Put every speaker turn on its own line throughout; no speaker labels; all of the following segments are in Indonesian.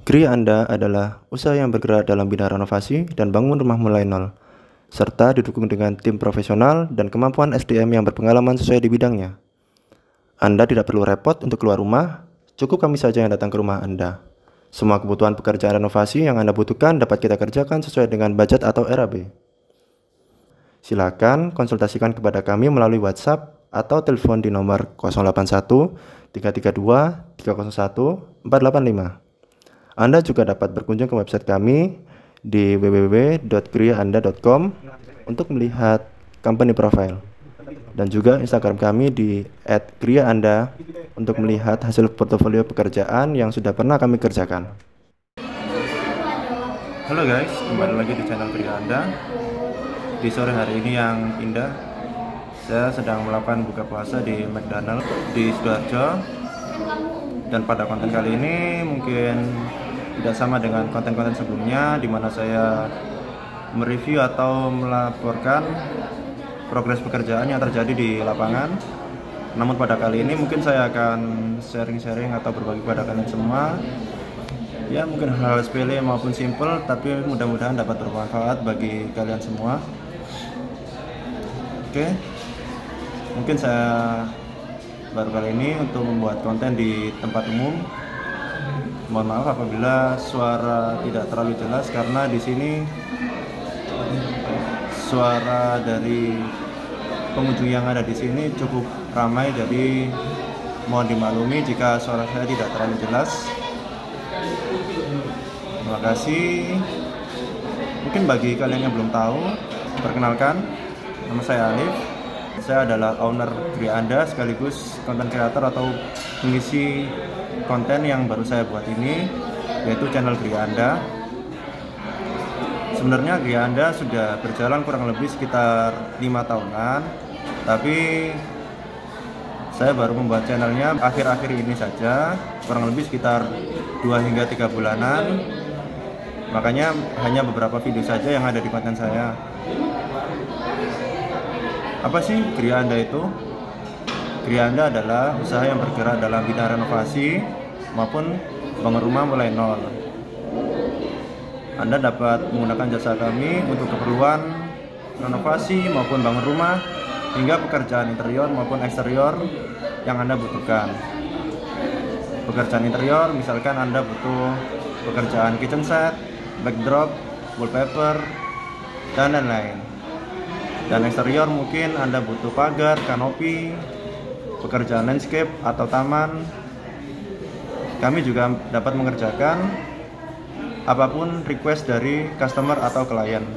Gria Anda adalah usaha yang bergerak dalam bidang renovasi dan bangun rumah mulai nol, serta didukung dengan tim profesional dan kemampuan SDM yang berpengalaman sesuai di bidangnya. Anda tidak perlu repot untuk keluar rumah, cukup kami saja yang datang ke rumah Anda. Semua kebutuhan pekerjaan renovasi yang Anda butuhkan dapat kita kerjakan sesuai dengan budget atau RAB. Silakan konsultasikan kepada kami melalui WhatsApp atau telepon di nomor 081 332 301 485. Anda juga dapat berkunjung ke website kami di www.griaanda.com untuk melihat company profile, dan juga Instagram kami di @griaanda untuk melihat hasil portofolio pekerjaan yang sudah pernah kami kerjakan. Halo guys, kembali lagi di channel Gria Anda. Di sore hari ini yang indah, saya sedang melakukan buka puasa di McDonald di Sidoarjo. Dan pada konten kali ini mungkin tidak sama dengan konten-konten sebelumnya, di mana saya mereview atau melaporkan progres pekerjaan yang terjadi di lapangan. Namun pada kali ini mungkin saya akan sharing-sharing atau berbagi pada kalian semua, ya mungkin hal sepele maupun simple, tapi mudah-mudahan dapat bermanfaat bagi kalian semua. Oke, mungkin saya baru kali ini untuk membuat konten di tempat umum. Mohon maaf apabila suara tidak terlalu jelas, karena di sini suara dari pengunjung yang ada di sini cukup ramai, jadi mohon dimaklumi jika suara saya tidak terlalu jelas. Terima kasih. Mungkin bagi kalian yang belum tahu, perkenalkan, nama saya Alif. Saya adalah owner Gria Anda sekaligus konten kreator atau pengisi konten yang baru saya buat ini, yaitu channel Gria Anda. Sebenarnya Gria Anda sudah berjalan kurang lebih sekitar 5 tahunan, tapi saya baru membuat channelnya akhir-akhir ini saja, kurang lebih sekitar 2 hingga 3 bulanan. Makanya hanya beberapa video saja yang ada di konten saya. Apa sih Gria Anda itu? Gria Anda adalah usaha yang bergerak dalam bidang renovasi maupun bangun rumah mulai nol. Anda dapat menggunakan jasa kami untuk keperluan renovasi maupun bangun rumah, hingga pekerjaan interior maupun eksterior yang Anda butuhkan. Pekerjaan interior misalkan Anda butuh pekerjaan kitchen set, backdrop, wallpaper, dan lain-lain. Dan eksterior mungkin Anda butuh pagar, kanopi, pekerjaan landscape atau taman. Kami juga dapat mengerjakan apapun request dari customer atau klien,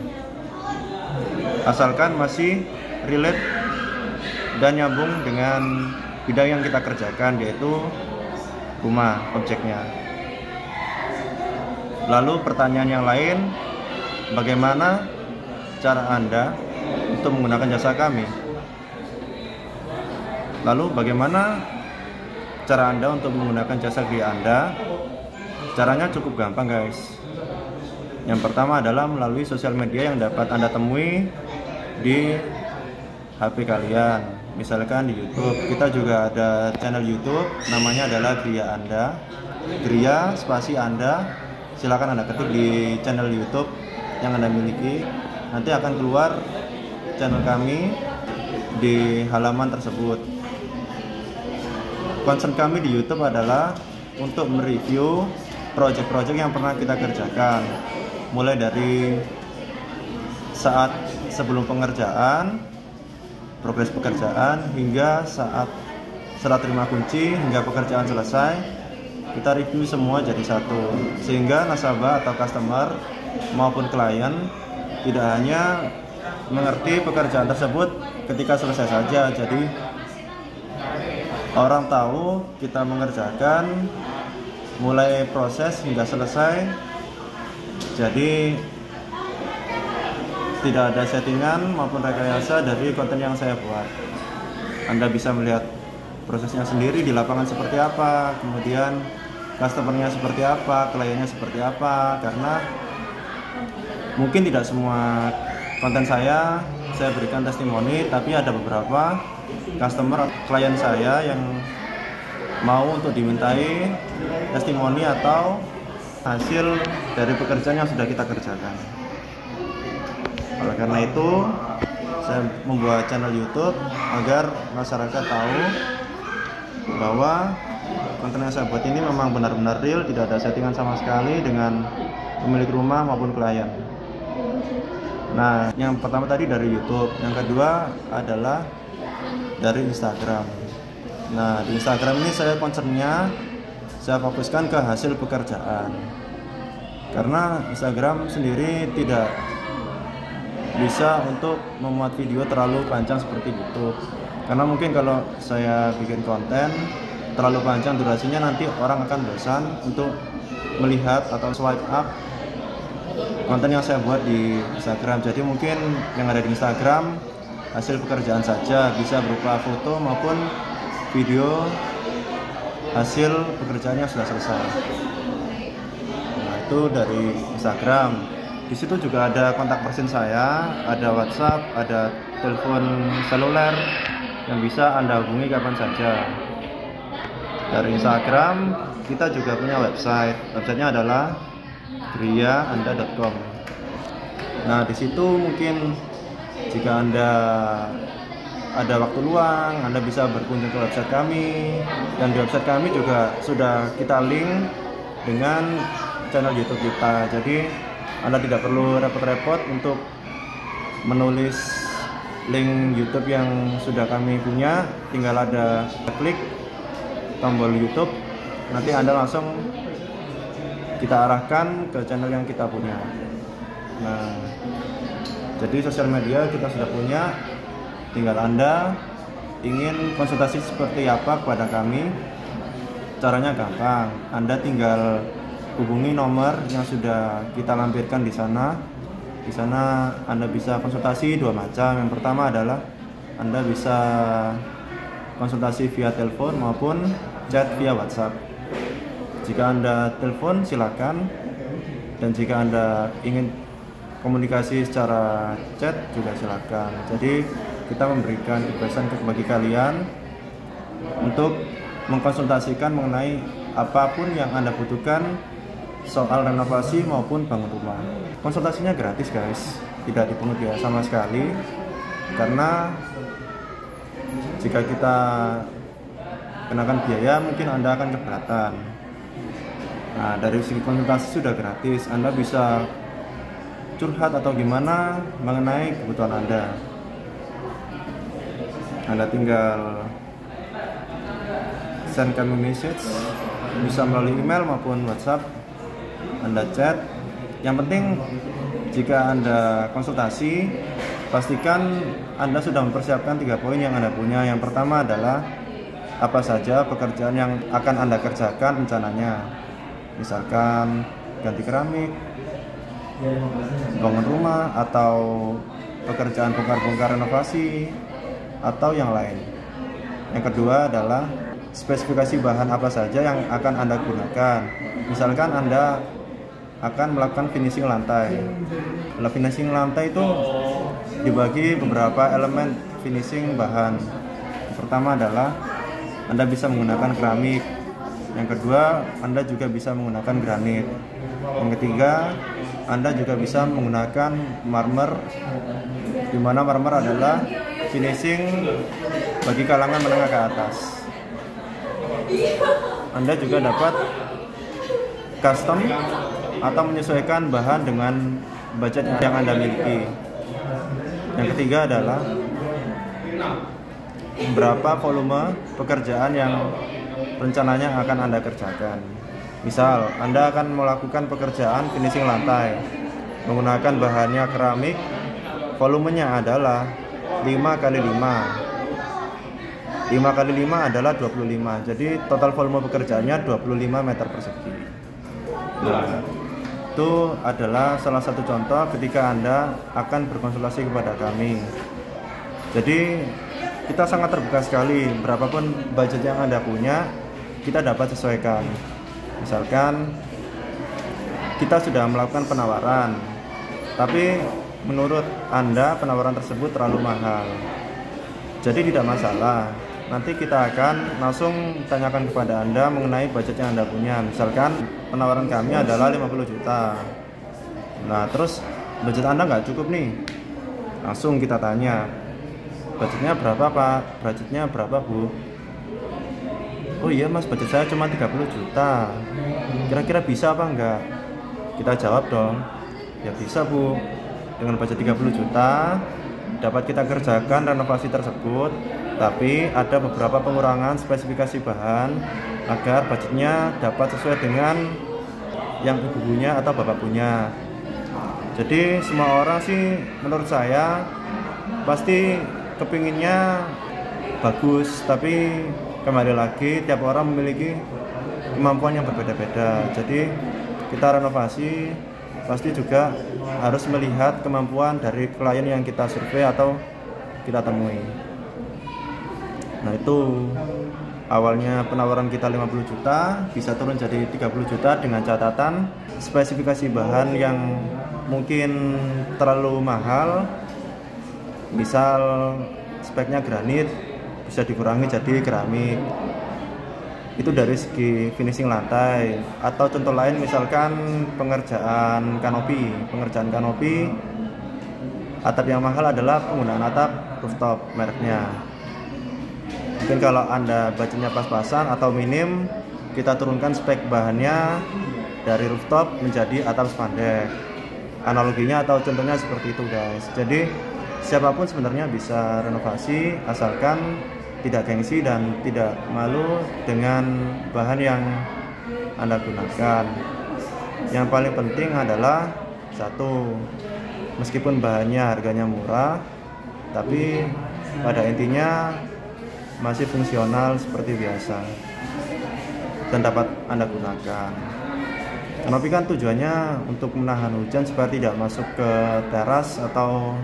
asalkan masih relate dan nyambung dengan bidang yang kita kerjakan, yaitu rumah objeknya. Lalu pertanyaan yang lain, bagaimana cara Anda untuk menggunakan jasa kami? Lalu bagaimana cara Anda untuk menggunakan jasa Gria Anda? Caranya cukup gampang guys. Yang pertama adalah melalui sosial media yang dapat Anda temui di HP kalian. Misalkan di YouTube, kita juga ada channel YouTube, namanya adalah Gria Anda. Gria spasi Anda, silakan Anda ketik di channel YouTube yang Anda miliki. Nanti akan keluar channel kami di halaman tersebut. Concern kami di YouTube adalah untuk mereview project-project yang pernah kita kerjakan, mulai dari saat sebelum pengerjaan, progres pekerjaan, hingga saat serah terima kunci hingga pekerjaan selesai. Kita review semua jadi satu, sehingga nasabah atau customer maupun klien tidak hanya mengerti pekerjaan tersebut ketika selesai saja, jadi orang tahu kita mengerjakan mulai proses hingga selesai. Jadi tidak ada settingan maupun rekayasa dari konten yang saya buat. Anda bisa melihat prosesnya sendiri di lapangan seperti apa, kemudian customernya seperti apa, kliennya seperti apa, karena mungkin tidak semua konten saya saya berikan testimoni, tapi ada beberapa customer klien saya yang mau untuk dimintai testimoni atau hasil dari pekerjaan yang sudah kita kerjakan. Oleh karena itu, saya membuat channel YouTube agar masyarakat tahu bahwa konten yang saya buat ini memang benar-benar real, tidak ada settingan sama sekali dengan pemilik rumah maupun klien. Nah, yang pertama tadi dari YouTube, yang kedua adalah dari Instagram. Nah, di Instagram ini saya concernnya saya fokuskan ke hasil pekerjaan, karena Instagram sendiri tidak bisa untuk memuat video terlalu panjang seperti YouTube. Karena mungkin kalau saya bikin konten terlalu panjang durasinya, nanti orang akan bosan untuk melihat atau swipe up konten yang saya buat di Instagram. Jadi mungkin yang ada di Instagram hasil pekerjaan saja, bisa berupa foto maupun video hasil pekerjaan yang sudah selesai. Nah, itu dari Instagram. Di situ juga ada kontak person saya, ada WhatsApp, ada telepon seluler yang bisa Anda hubungi kapan saja. Dari Instagram kita juga punya website. Websitenya adalah griaanda.com. Nah, di situ mungkin jika Anda ada waktu luang, Anda bisa berkunjung ke website kami, dan di website kami juga sudah kita link dengan channel YouTube kita. Jadi Anda tidak perlu repot-repot untuk menulis link YouTube yang sudah kami punya, tinggal ada klik tombol YouTube, nanti Anda langsung kita arahkan ke channel yang kita punya. Nah, jadi sosial media kita sudah punya, tinggal Anda ingin konsultasi seperti apa kepada kami, caranya gampang. Anda tinggal hubungi nomor yang sudah kita lampirkan di sana. Di sana Anda bisa konsultasi dua macam. Yang pertama adalah Anda bisa konsultasi via telepon maupun chat via WhatsApp. Jika Anda telepon silakan, dan jika Anda ingin komunikasi secara chat juga silakan. Jadi kita memberikan kebebasan bagi kalian untuk mengkonsultasikan mengenai apapun yang Anda butuhkan soal renovasi maupun bangun rumah. Konsultasinya gratis guys, tidak dipungut biaya sama sekali, karena jika kita kenakan biaya mungkin Anda akan keberatan. Nah, dari segi konsultasi sudah gratis, Anda bisa curhat atau gimana mengenai kebutuhan Anda. Anda tinggal send kami message, bisa melalui email maupun WhatsApp. Anda chat. Yang penting jika Anda konsultasi, pastikan Anda sudah mempersiapkan 3 poin yang Anda punya. Yang pertama adalah apa saja pekerjaan yang akan Anda kerjakan rencananya. Misalkan ganti keramik, bangun rumah, atau pekerjaan bongkar-bongkar renovasi, atau yang lain. Yang kedua adalah spesifikasi bahan apa saja yang akan Anda gunakan. Misalkan Anda akan melakukan finishing lantai. Kalau finishing lantai itu dibagi beberapa elemen finishing bahan. Yang pertama adalah Anda bisa menggunakan keramik. Yang kedua, Anda juga bisa menggunakan granit. Yang ketiga, Anda juga bisa menggunakan marmer, di mana marmer adalah finishing bagi kalangan menengah ke atas. Anda juga dapat custom atau menyesuaikan bahan dengan budget yang Anda miliki. Yang ketiga adalah berapa volume pekerjaan yang rencananya akan Anda kerjakan. Misal, Anda akan melakukan pekerjaan finishing lantai menggunakan bahannya keramik, volumenya adalah 5x5. 5x5 adalah 25. Jadi total volume pekerjaannya 25 meter persegi. Nah, itu adalah salah satu contoh ketika Anda akan berkonsultasi kepada kami. Jadi kita sangat terbuka sekali, berapapun budget yang Anda punya, kita dapat sesuaikan. Misalkan kita sudah melakukan penawaran, tapi menurut Anda penawaran tersebut terlalu mahal. Jadi tidak masalah. Nanti kita akan langsung tanyakan kepada Anda mengenai budget yang Anda punya. Misalkan penawaran kami adalah 50 juta. Nah, terus budget Anda nggak cukup nih. Langsung kita tanya, budgetnya berapa Pak? Budgetnya berapa Bu? Oh iya Mas, budget saya cuma 30 juta. Kira-kira bisa apa enggak? Kita jawab dong, ya bisa Bu. Dengan budget 30 juta dapat kita kerjakan renovasi tersebut, tapi ada beberapa pengurangan spesifikasi bahan agar budgetnya dapat sesuai dengan yang ibu punya atau bapak punya. Jadi semua orang sih menurut saya pasti kepinginnya bagus, tapi kembali lagi tiap orang memiliki kemampuan yang berbeda-beda. Jadi kita renovasi pasti juga harus melihat kemampuan dari klien yang kita survei atau kita temui. Nah, itu awalnya penawaran kita 50 juta bisa turun jadi 30 juta dengan catatan spesifikasi bahan yang mungkin terlalu mahal. Misal speknya granit bisa dikurangi jadi keramik. Itu dari segi finishing lantai. Atau contoh lain misalkan pengerjaan kanopi, atap yang mahal adalah penggunaan atap rooftop mereknya. Mungkin kalau Anda budgetnya pas-pasan atau minim, kita turunkan spek bahannya dari rooftop menjadi atap spandek. Analoginya atau contohnya seperti itu guys. Jadi siapapun sebenarnya bisa renovasi asalkan tidak gengsi dan tidak malu dengan bahan yang Anda gunakan. Yang paling penting adalah satu, meskipun bahannya harganya murah, tapi pada intinya masih fungsional seperti biasa dan dapat Anda gunakan. Kanopi kan tujuannya untuk menahan hujan supaya tidak masuk ke teras atau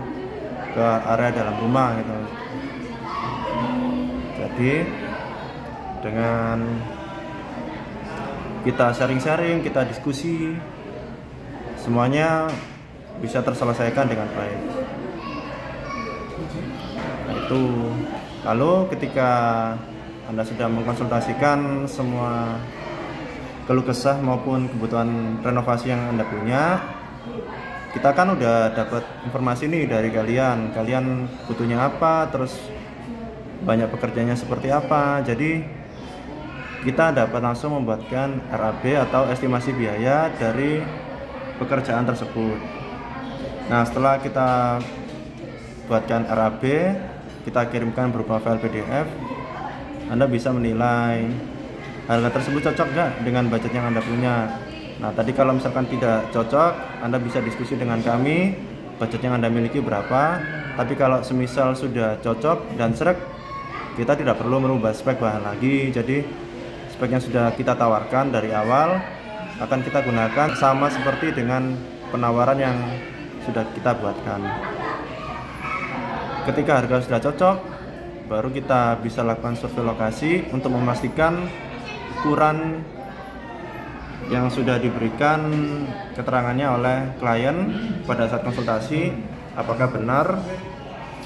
ke area dalam rumah gitu. Jadi dengan kita sharing-sharing, kita diskusi, semuanya bisa terselesaikan dengan baik. Nah, itu. Lalu ketika Anda sudah mengkonsultasikan semua keluh kesah maupun kebutuhan renovasi yang Anda punya, kita kan udah dapat informasi nih dari kalian butuhnya apa, terus banyak pekerjaannya seperti apa. Jadi kita dapat langsung membuatkan RAB atau estimasi biaya dari pekerjaan tersebut. Nah, setelah kita buatkan RAB, kita kirimkan berupa file PDF, Anda bisa menilai harga tersebut cocok nggak dengan budget yang Anda punya. Nah, tadi kalau misalkan tidak cocok, Anda bisa diskusi dengan kami, budget yang Anda miliki berapa. Tapi kalau semisal sudah cocok dan srek, kita tidak perlu merubah spek bahan lagi. Jadi spek yang sudah kita tawarkan dari awal akan kita gunakan sama seperti dengan penawaran yang sudah kita buatkan. Ketika harga sudah cocok, baru kita bisa lakukan survei lokasi untuk memastikan ukuran yang sudah diberikan keterangannya oleh klien pada saat konsultasi apakah benar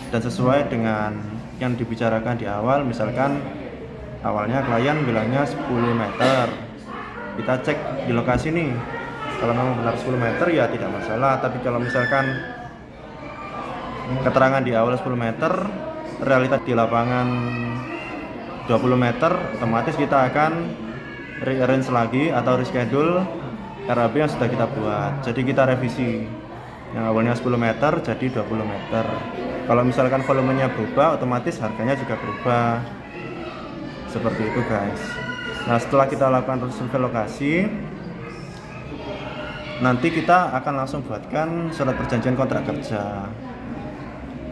dan sesuai dengan yang dibicarakan di awal. Misalkan awalnya klien bilangnya 10 meter, kita cek di lokasi nih, kalau memang benar 10 meter ya tidak masalah. Tapi kalau misalkan keterangan di awal 10 meter, realitas di lapangan 20 meter, otomatis kita akan rearrange lagi atau reschedule RAB yang sudah kita buat. Jadi kita revisi yang awalnya 10 meter jadi 20 meter. Kalau misalkan volumenya berubah, otomatis harganya juga berubah. Seperti itu guys. Nah, setelah kita lakukan survei lokasi, nanti kita akan langsung buatkan surat perjanjian kontrak kerja.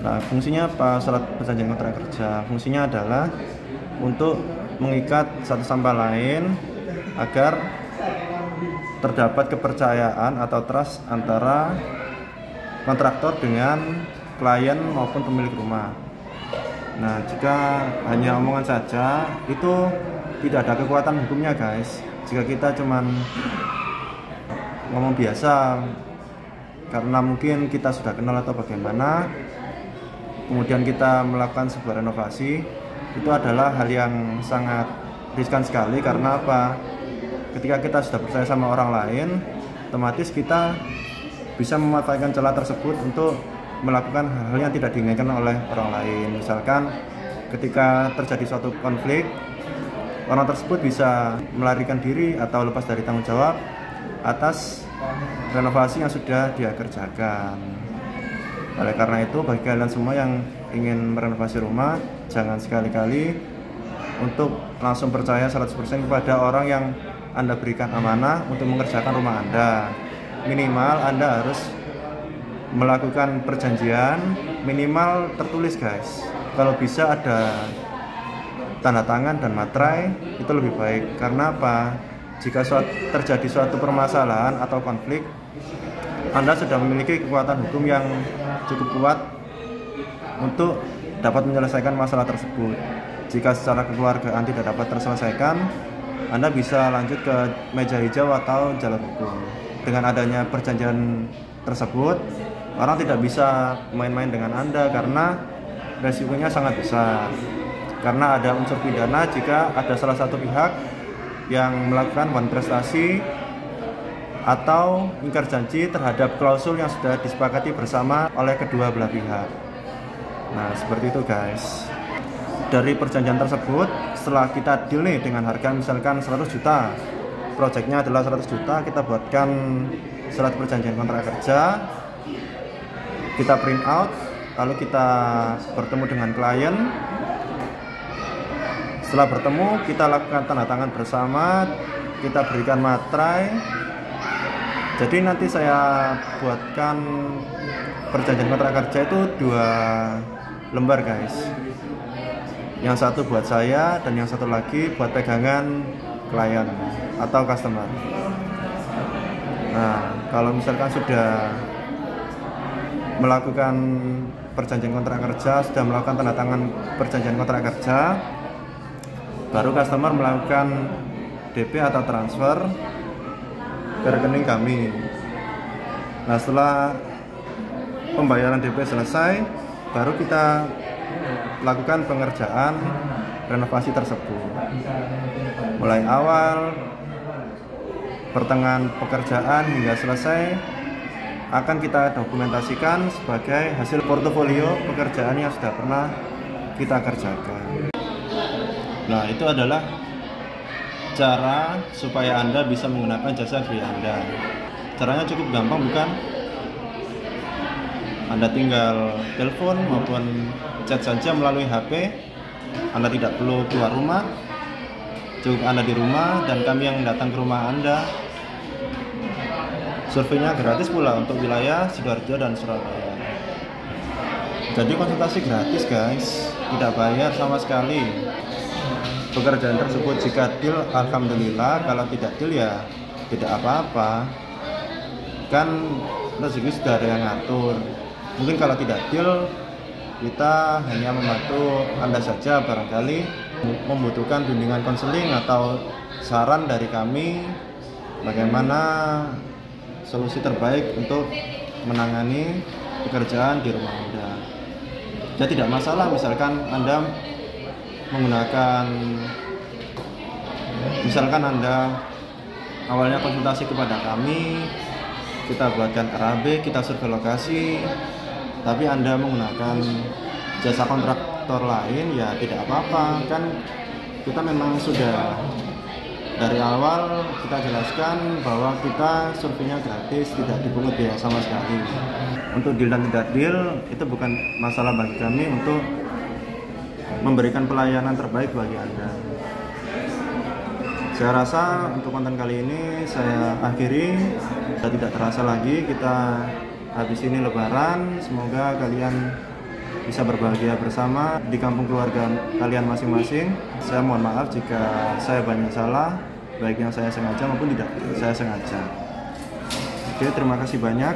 Nah, fungsinya apa surat perjanjian kontrak kerja? Fungsinya adalah untuk mengikat satu sama lain agar terdapat kepercayaan atau trust antara kontraktor dengan klien maupun pemilik rumah. Nah, jika hanya omongan saja itu tidak ada kekuatan hukumnya guys. Jika kita cuman ngomong biasa, karena mungkin kita sudah kenal atau bagaimana, kemudian kita melakukan sebuah renovasi, itu adalah hal yang sangat riskan sekali. Karena apa? Ketika kita sudah percaya sama orang lain, otomatis kita bisa memanfaatkan celah tersebut untuk melakukan hal-hal yang tidak diinginkan oleh orang lain. Misalkan ketika terjadi suatu konflik, orang tersebut bisa melarikan diri atau lepas dari tanggung jawab atas renovasi yang sudah dia kerjakan. Oleh karena itu, bagi kalian semua yang ingin merenovasi rumah, jangan sekali-kali untuk langsung percaya 100% kepada orang yang Anda berikan amanah untuk mengerjakan rumah Anda. Minimal Anda harus melakukan perjanjian, minimal tertulis guys. Kalau bisa ada tanda tangan dan materai, itu lebih baik. Karena apa? Jika terjadi suatu permasalahan atau konflik, Anda sudah memiliki kekuatan hukum yang cukup kuat untuk dapat menyelesaikan masalah tersebut. Jika secara kekeluargaan tidak dapat terselesaikan, Anda bisa lanjut ke meja hijau atau jalur hukum. Dengan adanya perjanjian tersebut, orang tidak bisa main-main dengan Anda karena resikonya sangat besar. Karena ada unsur pidana jika ada salah satu pihak yang melakukan prestasi atau ingkar janji terhadap klausul yang sudah disepakati bersama oleh kedua belah pihak. Nah, seperti itu guys. Dari perjanjian tersebut, setelah kita deal nih dengan harga misalkan 100 juta, proyeknya adalah 100 juta, kita buatkan surat perjanjian kontrak kerja, kita print out, lalu kita bertemu dengan klien. Setelah bertemu, kita lakukan tanda tangan bersama, kita berikan materai. Jadi nanti saya buatkan perjanjian kontrak kerja itu 2 lembar guys. Yang satu buat saya dan yang satu lagi buat pegangan klien atau customer. Nah, kalau misalkan sudah melakukan perjanjian kontrak kerja, sudah melakukan tanda tangan perjanjian kontrak kerja, baru customer melakukan DP atau transfer ke rekening kami. Nah, setelah pembayaran DP selesai, baru kita lakukan pengerjaan renovasi tersebut. Mulai awal, pertengahan pekerjaan hingga selesai akan kita dokumentasikan sebagai hasil portofolio pekerjaan yang sudah pernah kita kerjakan. Nah, itu adalah cara supaya Anda bisa menggunakan jasa Gri Anda. Caranya cukup gampang bukan? Anda tinggal telepon maupun chat saja melalui HP. Anda tidak perlu keluar rumah, cukup Anda di rumah dan kami yang datang ke rumah Anda. Surveinya gratis pula untuk wilayah Sidoarjo dan Surabaya. Jadi konsultasi gratis guys, tidak bayar sama sekali. Pekerjaan tersebut jika deal, alhamdulillah. Kalau tidak deal ya tidak apa-apa. Kan rezeki sudah ada yang ngatur. Mungkin kalau tidak deal, kita hanya membantu Anda saja, barangkali membutuhkan bimbingan konseling atau saran dari kami bagaimana solusi terbaik untuk menangani pekerjaan di rumah Anda. Jadi tidak masalah misalkan Anda menggunakan, misalkan Anda awalnya konsultasi kepada kami, kita buatkan RAB, kita survei lokasi, tapi Anda menggunakan jasa kontraktor lain, ya tidak apa-apa. Kan kita memang sudah dari awal kita jelaskan bahwa kita surveinya gratis, tidak dipungut biaya sama sekali. Untuk deal dan tidak deal itu bukan masalah bagi kami untuk memberikan pelayanan terbaik bagi Anda. Saya rasa untuk konten kali ini saya akhiri. Tidak terasa lagi kita habis ini Lebaran. Semoga kalian bisa berbahagia bersama di kampung keluarga kalian masing-masing. Saya mohon maaf jika saya banyak salah, baik yang saya sengaja maupun tidak saya sengaja. Oke, terima kasih banyak.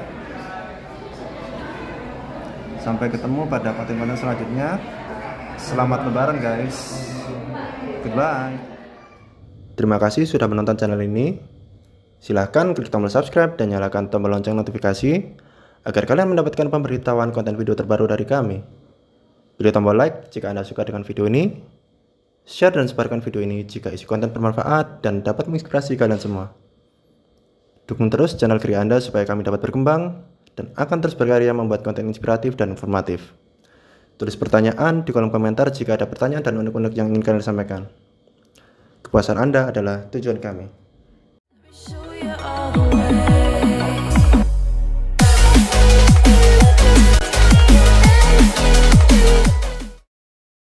Sampai ketemu pada konten-konten selanjutnya. Selamat Lebaran guys. Goodbye. Terima kasih sudah menonton channel ini. Silahkan klik tombol subscribe dan nyalakan tombol lonceng notifikasi agar kalian mendapatkan pemberitahuan konten video terbaru dari kami. Beri tombol like jika Anda suka dengan video ini, share dan sebarkan video ini jika isi konten bermanfaat dan dapat menginspirasi kalian semua. Dukung terus channel Kria Anda supaya kami dapat berkembang dan akan terus berkarya membuat konten inspiratif dan informatif. Tulis pertanyaan di kolom komentar jika ada pertanyaan dan unek-unek yang ingin kalian sampaikan. Kepuasan Anda adalah tujuan kami.